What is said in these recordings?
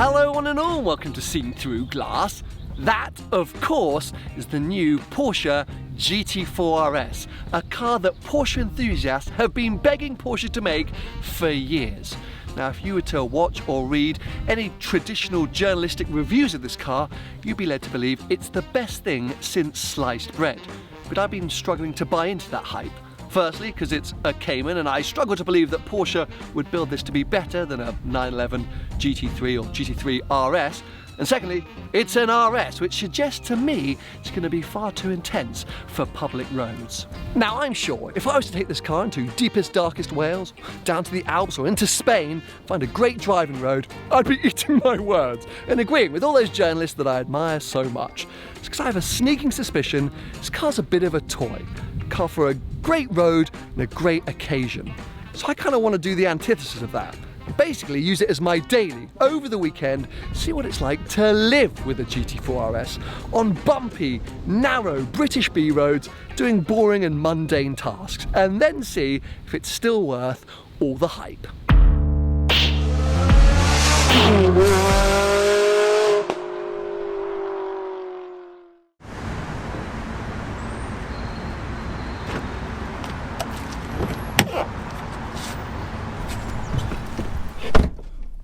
Hello one and all, welcome to Seen Through Glass. That, of course, is the new Porsche GT4 RS, a car that Porsche enthusiasts have been begging Porsche to make for years. Now, if you were to watch or read any traditional journalistic reviews of this car, you'd be led to believe it's the best thing since sliced bread. But I've been struggling to buy into that hype. Firstly, because it's a Cayman, and I struggle to believe that Porsche would build this to be better than a 911 GT3 or GT3 RS. And secondly, it's an RS, which suggests to me it's going to be far too intense for public roads. Now, I'm sure if I was to take this car into deepest, darkest Wales, down to the Alps or into Spain, find a great driving road, I'd be eating my words and agreeing with all those journalists that I admire so much. It's because I have a sneaking suspicion this car's a bit of a toy. Car for a great road and a great occasion. So I kind of want to do the antithesis of that. Basically use it as my daily, over the weekend, see what it's like to live with a GT4 RS on bumpy, narrow British B roads, doing boring and mundane tasks, and then see if it's still worth all the hype.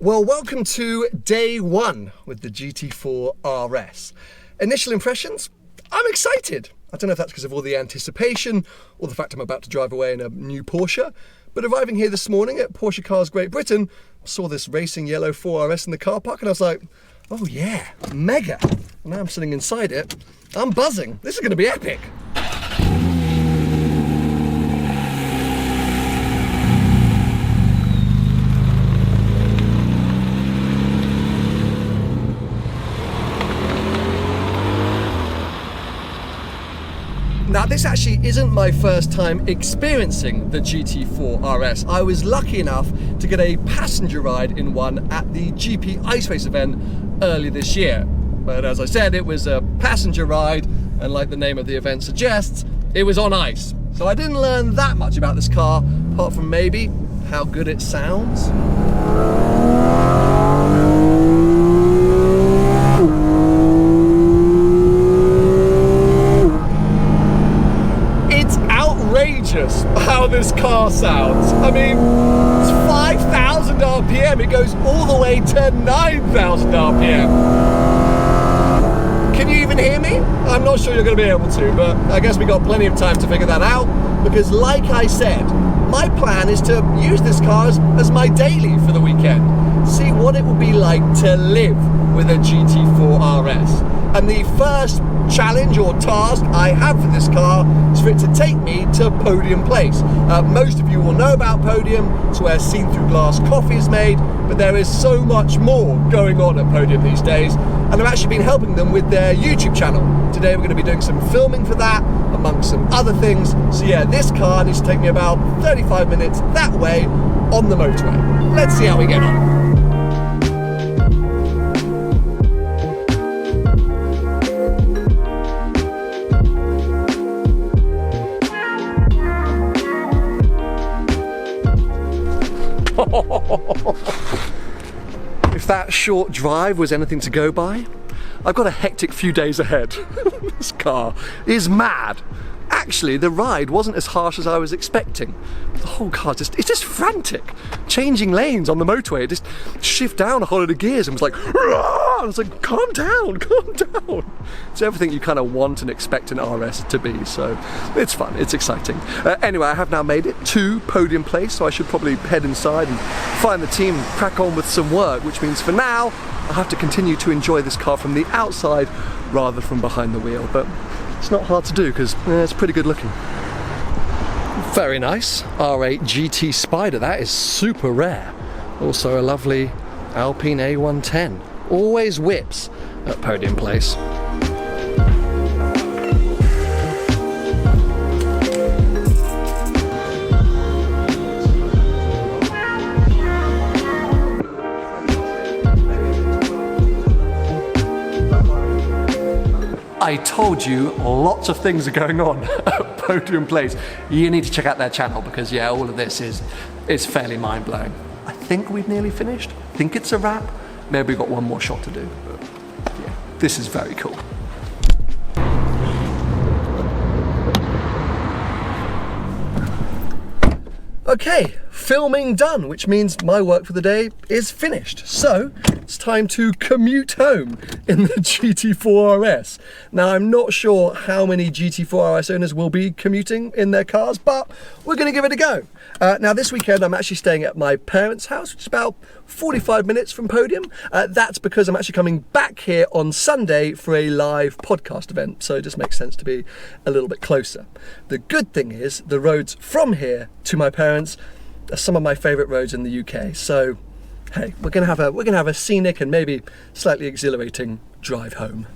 Well, welcome to day one with the GT4 RS. Initial impressions? I'm excited. I don't know if that's because of all the anticipation or the fact I'm about to drive away in a new Porsche, but arriving here this morning at Porsche Cars Great Britain, saw this racing yellow 4RS in the car park and I was like, oh yeah, mega. And now I'm sitting inside it, I'm buzzing. This is going to be epic. Now, this actually isn't my first time experiencing the GT4 RS. I was lucky enough to get a passenger ride in one at the GP Ice Race event earlier this year. But as I said, it was a passenger ride, and like the name of the event suggests, it was on ice. So I didn't learn that much about this car, apart from maybe how good it sounds. How this car sounds. I mean, it's 5,000 RPM, it goes all the way to 9,000 RPM. Can you even hear me? I'm not sure you're going to be able to, but I guess we got plenty of time to figure that out, because like I said, my plan is to use this car as my daily for the weekend. See what it would be like to live with a GT4 RS. And the first challenge or task I have for this car is for it to take me to Podium Place. Most of you will know about Podium. It's where Seen Through Glass coffee is made, but there is so much more going on at Podium these days, and I've actually been helping them with their YouTube channel. Today we're going to be doing some filming for that, amongst some other things. So yeah, this car needs to take me about 35 minutes that way on the motorway. Let's see how we get on. If that short drive was anything to go by, I've got a hectic few days ahead. This car is mad. Actually, the ride wasn't as harsh as I was expecting. The whole car it's just frantic. Changing lanes on the motorway, it just shift down a whole load of gears and was like, Rah! I was like, calm down, calm down. It's everything you kind of want and expect an RS to be, so it's fun, it's exciting. Anyway, I have now made it to Podium Place, so I should probably head inside and find the team and crack on with some work, which means for now, I have to continue to enjoy this car from the outside rather from behind the wheel, but it's not hard to do because it's pretty good looking. Very nice, R8 GT Spider, that is super rare. Also a lovely Alpine A110. Always whips at Podium Place. I told you lots of things are going on at Podium Place. You need to check out their channel because yeah, all of this is fairly mind-blowing. I think we've nearly finished. I think it's a wrap. Maybe we've got one more shot to do, but yeah, this is very cool. Okay, filming done, which means my work for the day is finished. So it's time to commute home in the GT4 RS. Now, I'm not sure how many GT4 RS owners will be commuting in their cars, but we're going to give it a go. Now, this weekend, I'm actually staying at my parents' house, which is about 45 minutes from Podium. That's because I'm actually coming back here on Sunday for a live podcast event, so it just makes sense to be a little bit closer. The good thing is the roads from here to my parents are some of my favourite roads in the UK. So, hey, we're gonna have a scenic and maybe slightly exhilarating drive home.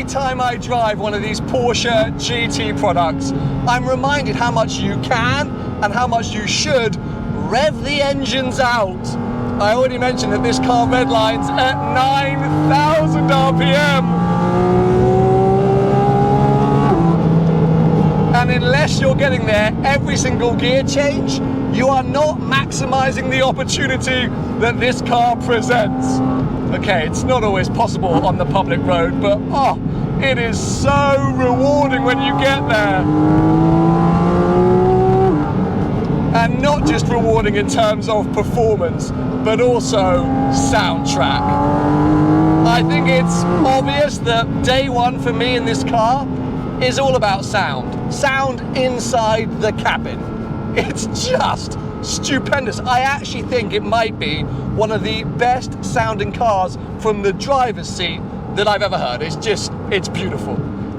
Time I drive one of these Porsche GT products, I'm reminded how much you can and how much you should rev the engines out. I already mentioned that this car redlines at 9,000 RPM. And unless you're getting there every single gear change, you are not maximizing the opportunity that this car presents. Okay, it's not always possible on the public road, but oh, it is so rewarding when you get there. And not just rewarding in terms of performance, but also soundtrack. I think it's obvious that day one for me in this car is all about sound. Sound inside the cabin. It's just stupendous. I actually think it might be one of the best sounding cars from the driver's seat that I've ever heard. It's beautiful.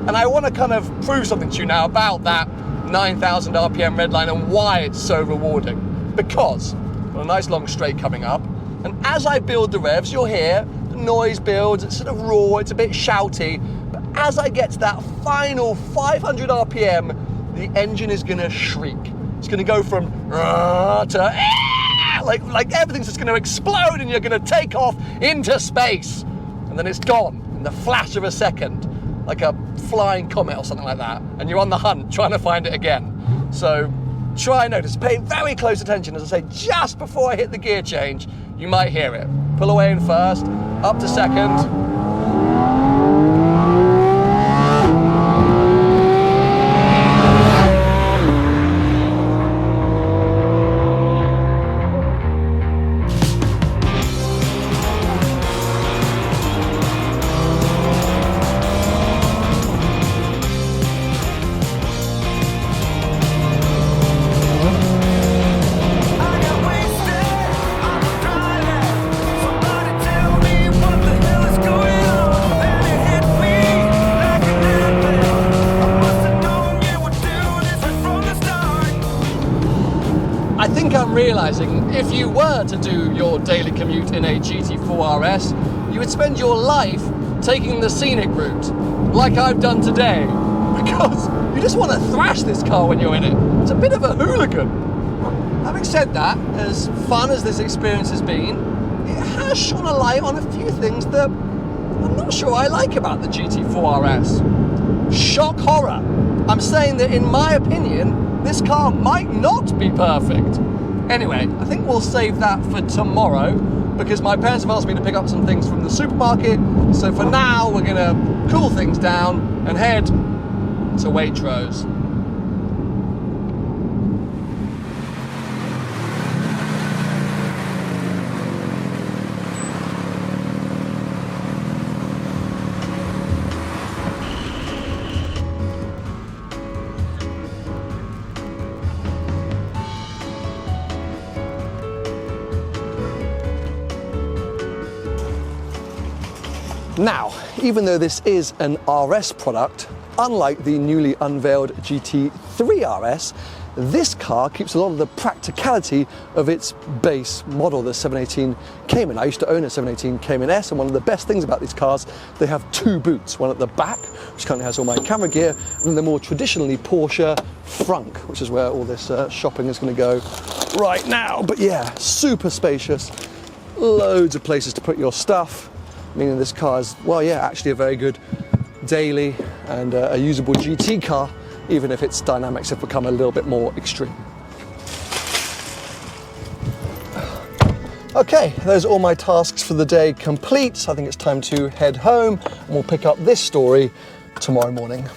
And I want to kind of prove something to you now about that 9,000 RPM redline and why it's so rewarding. Because we've got a nice long straight coming up, and as I build the revs, you'll hear the noise builds, it's sort of raw, it's a bit shouty, but as I get to that final 500 RPM, the engine is going to shriek. It's going to go from to like everything's just going to explode and you're going to take off into space. And then it's gone in the flash of a second, like a flying comet or something like that. And you're on the hunt trying to find it again. So try and notice, pay very close attention. As I say, just before I hit the gear change, you might hear it. Pull away in first, up to second. I'm realizing if you were to do your daily commute in a GT4 RS, you would spend your life taking the scenic route, like I've done today, because you just want to thrash this car when you're in it. It's a bit of a hooligan. Having said that, as fun as this experience has been, it has shone a light on a few things that I'm not sure I like about the GT4 RS. Shock horror. I'm saying that in my opinion, this car might not be perfect. Anyway, I think we'll save that for tomorrow because my parents have asked me to pick up some things from the supermarket. So for now, we're gonna cool things down and head to Waitrose. Now, even though this is an RS product, unlike the newly unveiled GT3 RS, this car keeps a lot of the practicality of its base model, the 718 Cayman. I used to own a 718 Cayman S, and one of the best things about these cars, they have two boots, one at the back, which currently has all my camera gear, and then the more traditionally Porsche frunk, which is where all this shopping is going to go right now. But yeah, super spacious, loads of places to put your stuff, meaning this car is, well, yeah, actually a very good daily and a usable GT car, even if its dynamics have become a little bit more extreme. Okay, those are all my tasks for the day complete. So I think it's time to head home, and we'll pick up this story tomorrow morning.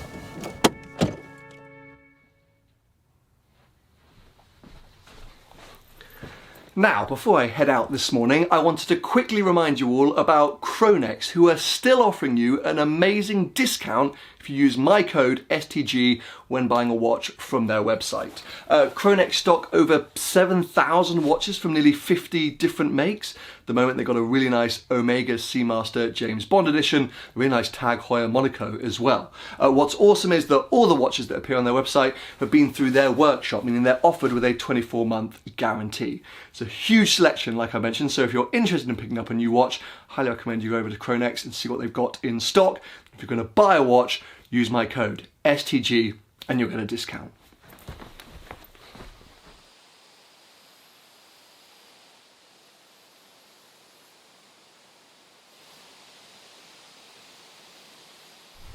Now, before I head out this morning, I wanted to quickly remind you all about Chronext, who are still offering you an amazing discount if you use my code STG when buying a watch from their website. Chronext stock over 7,000 watches from nearly 50 different makes. At the moment they've got a really nice Omega Seamaster James Bond edition, a really nice Tag Heuer Monaco as well. What's awesome is that all the watches that appear on their website have been through their workshop, meaning they're offered with a 24-month guarantee. It's a huge selection, like I mentioned, so if you're interested in picking up a new watch, highly recommend you go over to Chronext and see what they've got in stock. If you're going to buy a watch, use my code STG and you'll get a discount.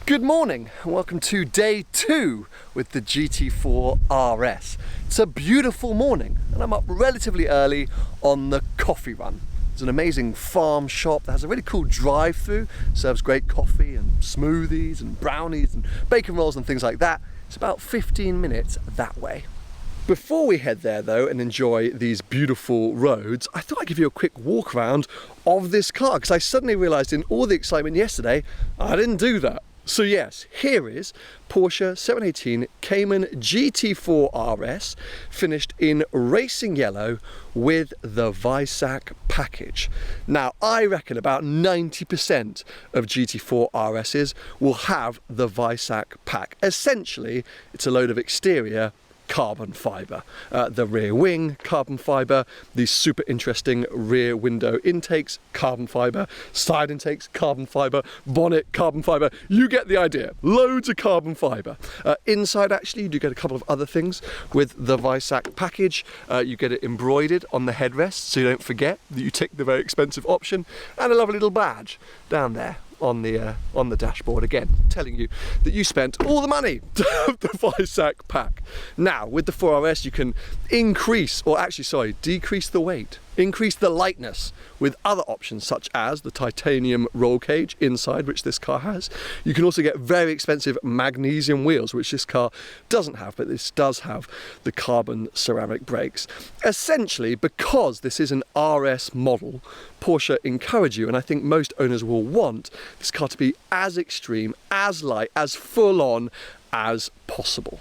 Good morning and welcome to day 2 with the GT4 RS. It's a beautiful morning and I'm up relatively early on the coffee run. It's an amazing farm shop that has a really cool drive-through, serves great coffee and smoothies and brownies and bacon rolls and things like that. It's about 15 minutes that way. Before we head there though and enjoy these beautiful roads, I thought I'd give you a quick walk around of this car because I suddenly realised in all the excitement yesterday, I didn't do that. So yes, here is Porsche 718 Cayman GT4 RS, finished in racing yellow with the Weissach package. Now, I reckon about 90% of GT4 RSs will have the Weissach pack. Essentially, it's a load of exterior carbon fibre. The rear wing, carbon fibre, these super interesting rear window intakes, carbon fibre, side intakes, carbon fibre, bonnet, carbon fibre. You get the idea. Loads of carbon fibre. Inside, actually, you do get a couple of other things with the Weissach package. You get it embroidered on the headrest, so you don't forget that you take the very expensive option, and a lovely little badge down there on the dashboard, again telling you that you spent all the money to have the Weissach pack. Now with the 4RS you can increase, or actually sorry, decrease the weight, increase the lightness with other options such as the titanium roll cage inside, which this car has. You can also get very expensive magnesium wheels, which this car doesn't have, but this does have the carbon ceramic brakes. Essentially, because this is an RS model, Porsche encourage you, and I think most owners will want this car to be as extreme, as light, as full on as possible.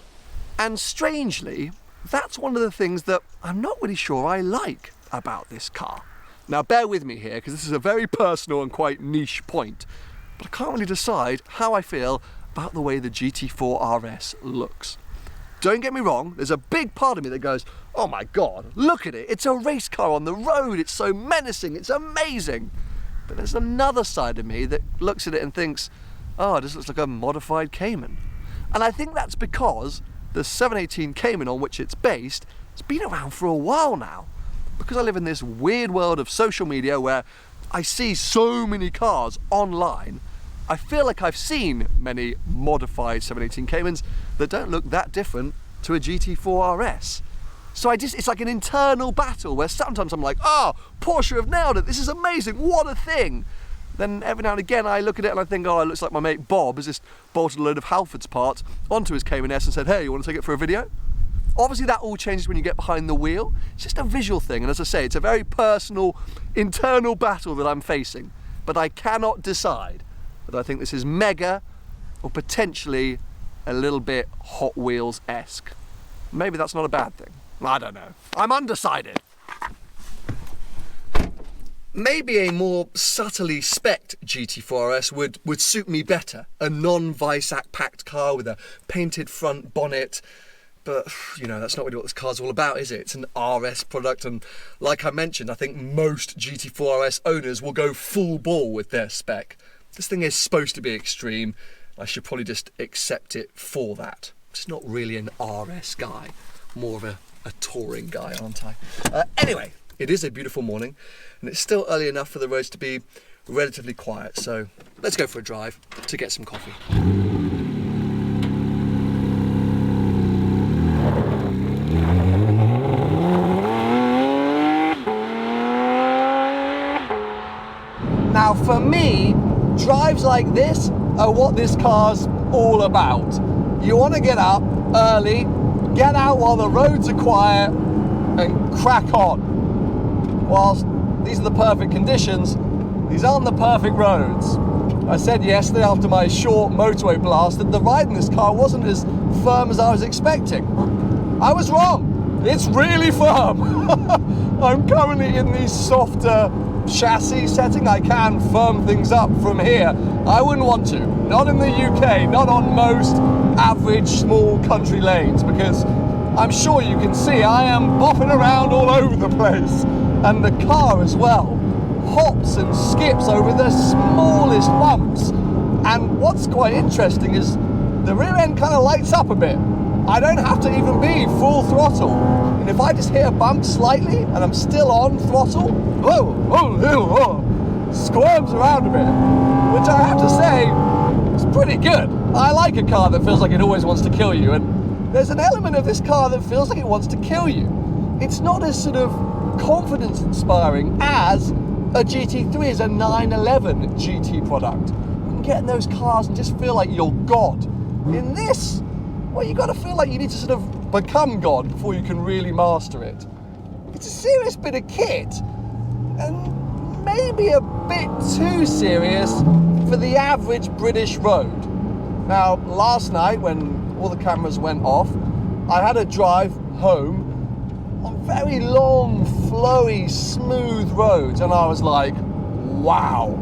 And strangely, that's one of the things that I'm not really sure I like about this car. Now bear with me here, because this is a very personal and quite niche point, but I can't really decide how I feel about the way the GT4 RS looks. Don't get me wrong, there's a big part of me that goes, oh my god, look at it, it's a race car on the road, it's so menacing, it's amazing. But there's another side of me that looks at it and thinks, oh, this looks like a modified Cayman. And I think that's because the 718 Cayman on which it's based has been around for a while now. Because I live in this weird world of social media where I see so many cars online, I feel like I've seen many modified 718 Caymans that don't look that different to a GT4 RS. So it's like an internal battle where sometimes I'm like, oh, Porsche have nailed it, this is amazing, what a thing. Then every now and again I look at it and I think, oh, it looks like my mate Bob has just bolted a load of Halford's parts onto his Cayman S and said, hey, you want to take it for a video? Obviously that all changes when you get behind the wheel. It's just a visual thing, and as I say, it's a very personal, internal battle that I'm facing. But I cannot decide whether I think this is mega or potentially a little bit Hot Wheels-esque. Maybe that's not a bad thing. I don't know. I'm undecided. Maybe a more subtly spec'd GT4 RS would suit me better. A non-Weissach packed car with a painted front bonnet. But, you know, that's not really what this car's all about, is it? It's an RS product, and like I mentioned, I think most GT4 RS owners will go full ball with their spec. This thing is supposed to be extreme. I should probably just accept it for that. I'm just not really an RS guy, more of a touring guy, aren't I? Anyway, it is a beautiful morning, and it's still early enough for the roads to be relatively quiet, so let's go for a drive to get some coffee. Now for me, drives like this are what this car's all about. You want to get up early, get out while the roads are quiet, and crack on. Whilst these are the perfect conditions, these aren't the perfect roads. I said yesterday after my short motorway blast that the ride in this car wasn't as firm as I was expecting. I was wrong. It's really firm. I'm currently in the softer chassis setting. I can firm things up from here. I wouldn't want to. Not in the UK, not on most average small country lanes, because I'm sure you can see I am bopping around all over the place. And the car as well hops and skips over the smallest bumps. And what's quite interesting is the rear end kind of lights up a bit. I don't have to even be full throttle. And if I just hit a bump slightly and I'm still on throttle, squirms around a bit, which I have to say is pretty good. I like a car that feels like it always wants to kill you, and there's an element of this car that feels like it wants to kill you. It's not as sort of confidence inspiring as a GT3 is, a 911 GT product. You can get in those cars and just feel like you're God. In this, well, you got to feel like you need to sort of become God before you can really master it. It's a serious bit of kit, and maybe a bit too serious for the average British road. Now, last night when all the cameras went off, I had a drive home on very long, flowy, smooth roads, and I was like, wow,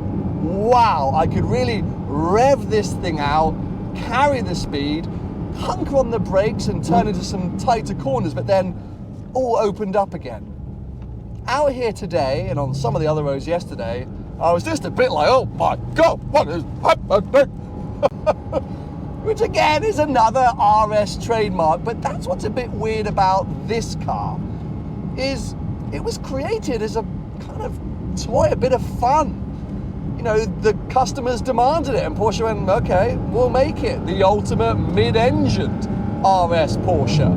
I could really rev this thing out, carry the speed, hunker on the brakes and turn into some tighter corners, but then all opened up again. Out here today, and on some of the other roads yesterday, I was just a bit like, oh my God, what is happening? Which again is another RS trademark, but that's what's a bit weird about this car, is it was created as a kind of toy, a bit of fun. You know, the customers demanded it, and Porsche went, okay, we'll make it the ultimate mid-engined RS Porsche.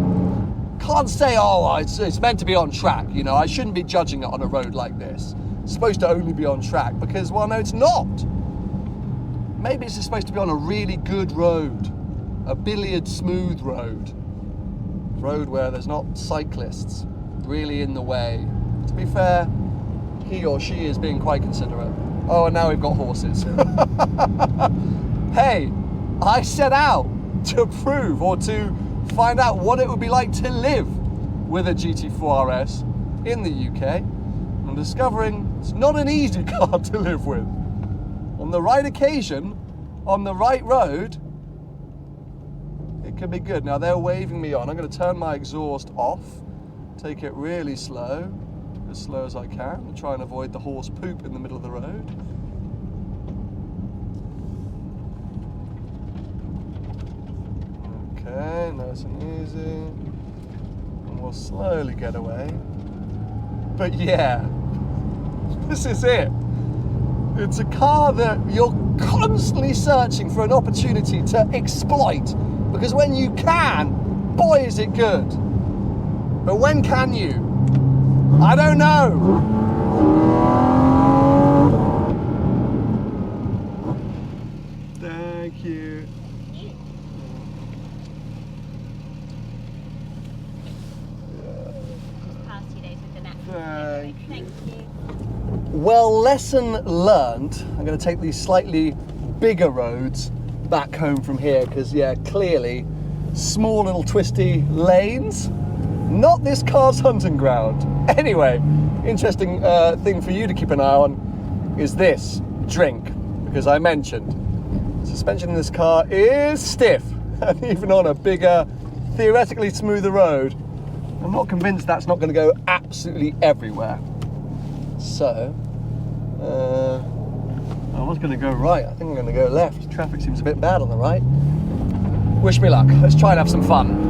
Can't say, oh, it's meant to be on track, you know, I shouldn't be judging it on a road like this. It's supposed to only be on track, because, well, no, it's not. Maybe it's just supposed to be on a really good road, a billiard smooth road where there's not cyclists really in the way. To be fair, he or she is being quite considerate. Oh, and now we've got horses. Hey, I set out to prove or to find out what it would be like to live with a GT4 RS in the UK. I'm discovering it's not an easy car to live with. On the right occasion, on the right road, it can be good. Now they're waving me on. I'm going to turn my exhaust off, take it really slow as I can, and try and avoid the horse poop in the middle of the road. Okay, nice and easy. And we'll slowly get away. But yeah, this is it. It's a car that you're constantly searching for an opportunity to exploit, because when you can, boy is it good. But when can you? I don't know. Thank you. Past 2 days with the net. Thank you. Well, lesson learned. I'm going to take these slightly bigger roads back home from here, because yeah, clearly small little twisty lanes, not this car's hunting ground. Anyway, interesting thing for you to keep an eye on is this drink, because I mentioned suspension in this car is stiff, and even on a bigger, theoretically smoother road, I'm not convinced that's not going to go absolutely everywhere. So, I was going to go right. I think I'm going to go left. Traffic seems a bit bad on the right. Wish me luck. Let's try and have some fun.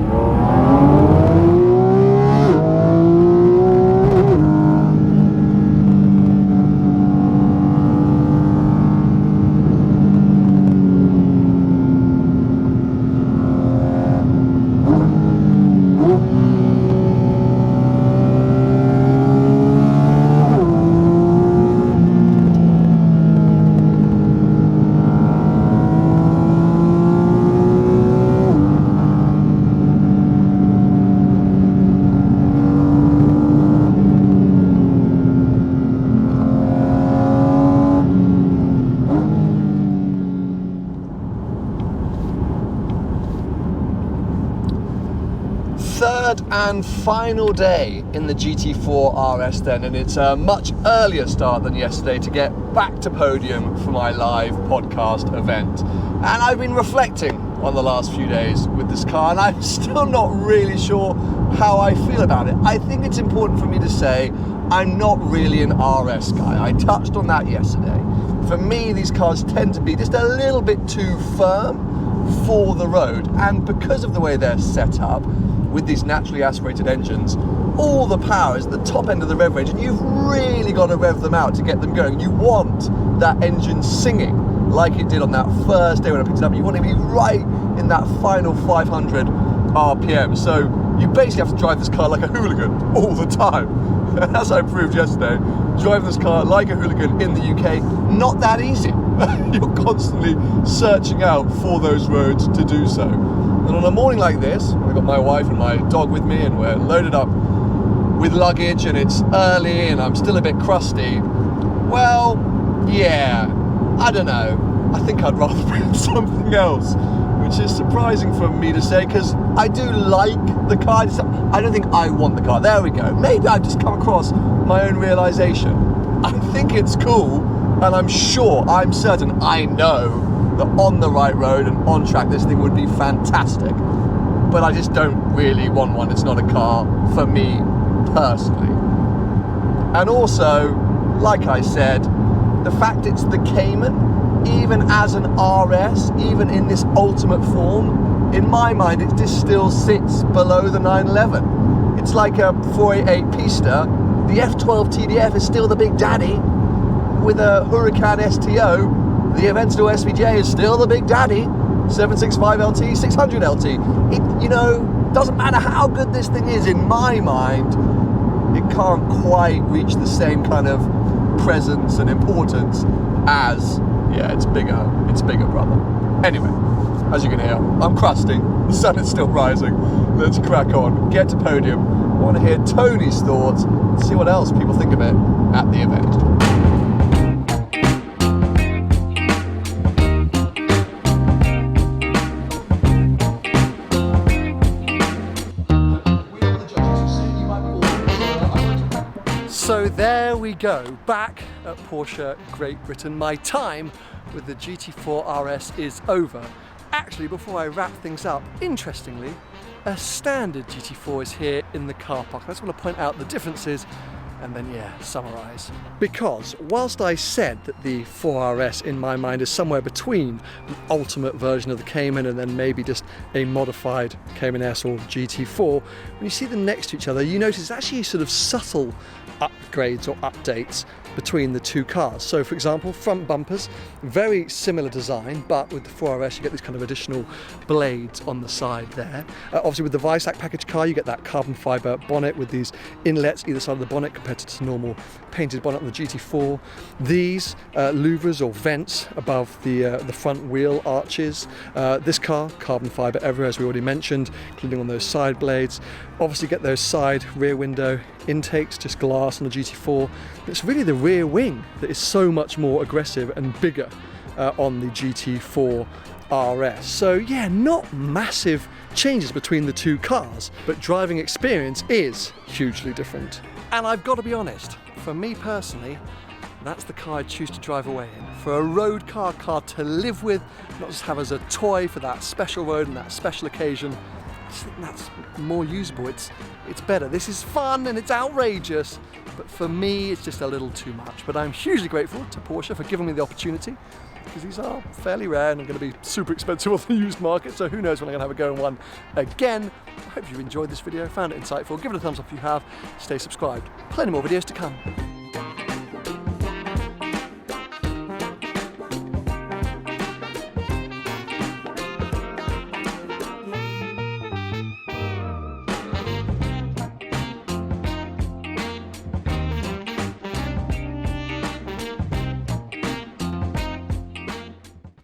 Third and final day in the GT4 RS then, and it's a much earlier start than yesterday to get back to Podium for my live podcast event. And I've been reflecting on the last few days with this car, and I'm still not really sure how I feel about it. I think it's important for me to say I'm not really an RS guy. I touched on that yesterday. For me, these cars tend to be just a little bit too firm for the road, and because of the way they're set up with these naturally aspirated engines, all the power is at the top end of the rev range, and you've really got to rev them out to get them going. You want that engine singing like it did on that first day when I picked it up. You want to be right in that final 500 RPM. So you basically have to drive this car like a hooligan all the time. And as I proved yesterday, driving this car like a hooligan in the UK, not that easy. You're constantly searching out for those roads to do so. And on a morning like this, I've got my wife and my dog with me, and we're loaded up with luggage, and it's early and I'm still a bit crusty. Well, yeah, I don't know. I think I'd rather bring something else, which is surprising for me to say, because I do like the car. I don't think I want the car. There we go. Maybe I've just come across my own realization. I think it's cool, and I'm certain, I know that on the right road and on track this thing would be fantastic, but I just don't really want one. It's not a car for me personally. And also, like I said, the fact it's the Cayman, even as an RS, even in this ultimate form, in my mind it just still sits below the 911. It's like a 488 Pista. The F12 TDF is still the big daddy. With a Huracan STO, the Aventador SVJ is still the big daddy. 765 LT, 600 LT. It, doesn't matter how good this thing is, in my mind, it can't quite reach the same kind of presence and importance as, it's bigger, brother. Anyway, as you can hear, I'm crusty, the sun is still rising. Let's crack on, get to Podium. I want to hear Tony's thoughts, see what else people think of it at the event. So there we go, back at Porsche Great Britain. My time with the GT4 RS is over. Actually, before I wrap things up, interestingly, a standard GT4 is here in the car park. I just want to point out the differences and then, summarise. Because whilst I said that the 4RS in my mind is somewhere between an ultimate version of the Cayman and then maybe just a modified Cayman S or GT4, when you see them next to each other, you notice actually sort of subtle upgrades or updates between the two cars. So for example, front bumpers, very similar design, but with the 4RS you get these kind of additional blades on the side there. Obviously with the Visac package car you get that carbon fibre bonnet with these inlets either side of the bonnet compared to the normal painted bonnet on the GT4. These louvres or vents above the front wheel arches. This car, carbon fibre everywhere as we already mentioned, including on those side blades. Obviously get those side rear window intakes, just glass on the GT4. It's really the rear wing that is so much more aggressive and bigger on the GT4 RS. So yeah, not massive changes between the two cars, but driving experience is hugely different. And I've got to be honest, for me personally, that's the car I'd choose to drive away in. For a road car to live with, not just have as a toy for that special road and that special occasion, just think that's more usable. It's better. This is fun and it's outrageous, but for me it's just a little too much. But I'm hugely grateful to Porsche for giving me the opportunity, because these are fairly rare and are going to be super expensive on the used market, so who knows when I'm going to have a go in one again. I hope you've enjoyed this video, found it insightful. Give it a thumbs up if you have. Stay subscribed. Plenty more videos to come.